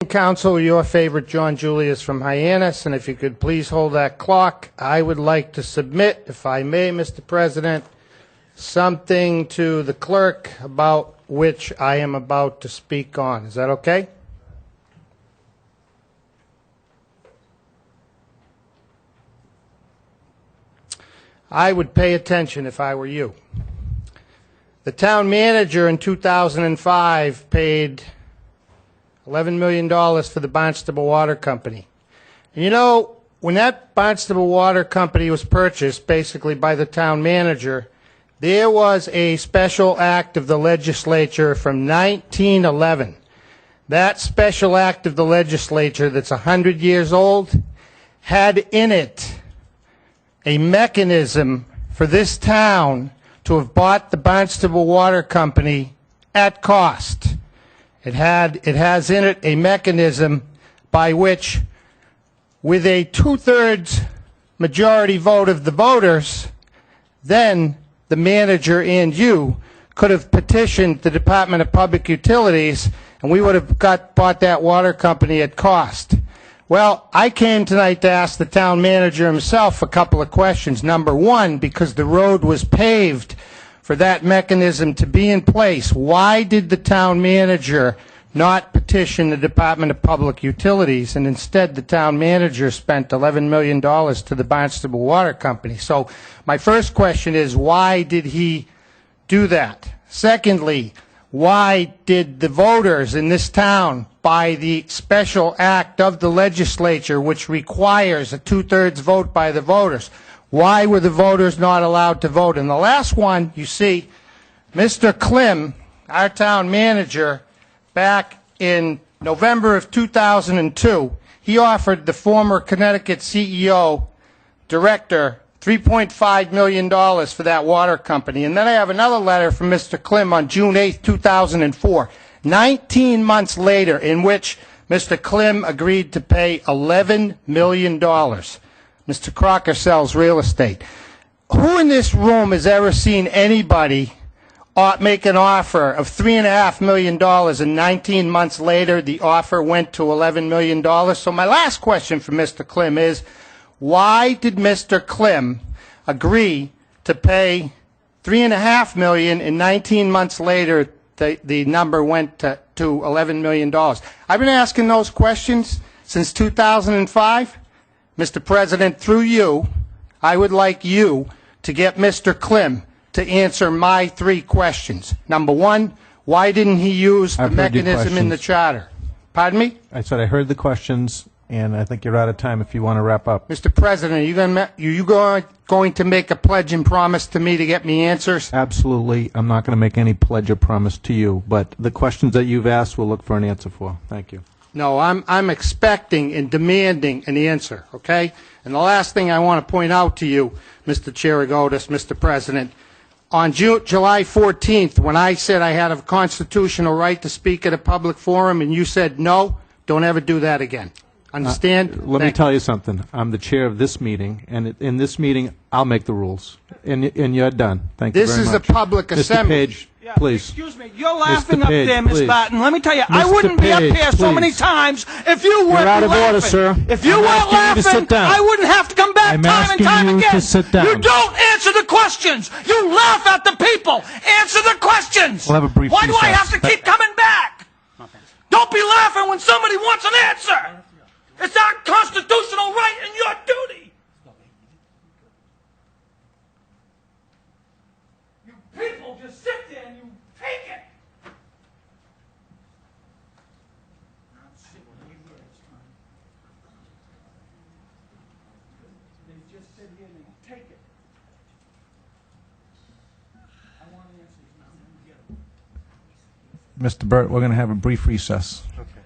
Council, your favorite John Julius from Hyannis, and if you could please hold that clock, I would like to submit, if I may, Mr. President, something to the clerk about which I am about to speak on. Is that okay? I would pay attention if I were you. The town manager in 2005 paid $11 million for the Barnstable Water Company. And you know, when that Barnstable Water Company was purchased, basically by the town manager, there was a special act of the legislature from 1911. That special act of the legislature that's 100 years old had in it a mechanism for this town to have bought the Barnstable Water Company at cost. It has in it a mechanism by which, with a two-thirds majority vote of the voters, then the manager and you could have petitioned the Department of Public Utilities, and we would have bought that water company at cost. Well, I came tonight to ask the town manager himself a couple of questions. Number one, because the road was paved for that mechanism to be in place, why did the town manager not petition the Department of Public Utilities, and instead the town manager spent $11 million to the Barnstable Water Company? So my first question is, why did he do that? Secondly, why did the voters in this town, by the special act of the legislature, which requires a two-thirds vote by the voters, why were the voters not allowed to vote? And the last one, you see, Mr. Klim, our town manager, back in November of 2002, he offered the former Connecticut CEO, director, $3.5 million for that water company. And then I have another letter from Mr. Klim on June 8, 2004, 19 months later, in which Mr. Klim agreed to pay $11 million. Mr. Crocker sells real estate. Who in this room has ever seen anybody make an offer of $3.5 million and 19 months later the offer went to $11 million? So my last question for Mr. Klim is, why did Mr. Klim agree to pay $3.5 million and 19 months later the number went to $11 million? I've been asking those questions since 2005. Mr. President, through you, I would like you to get Mr. Klim to answer my three questions. Number one, why didn't he use the mechanism in the charter? Pardon me? I said I heard the questions, and I think you're out of time if you want to wrap up. Mr. President, are you going to make a pledge and promise to me to get me answers? Absolutely. I'm not going to make any pledge or promise to you, but the questions that you've asked, we'll look for an answer for. Thank you. No, I'm expecting and demanding an answer, okay? And the last thing I want to point out to you, Mr. Chirigotis, Mr. President, on July 14th, when I said I had a constitutional right to speak at a public forum and you said no, don't ever do that again. Understand? Let me tell you something. I'm the chair of this meeting, and in this meeting, I'll make the rules. And you're done. Thank you very much. This is a public assembly. Mr. Page, please. Excuse me, you're laughing up Page, there, Miss please. Barton. Let me tell you, I Mr. wouldn't be up Page, here so many please. times if you weren't You're out of laughing. order, sir. If you I'm weren't asking you to laughing, sit down. I wouldn't have to come back I'm time and asking time you again. to sit down. You don't answer the questions. You laugh at the people. Answer the questions. We'll have a brief Why do I recess. have to keep coming back? Don't be laughing when somebody wants an answer. It's our constitutional right and your duty. You people just sit there and you take it. They just sit here and they take it. I want answers now. Mr. Burt, we're going to have a brief recess. Okay.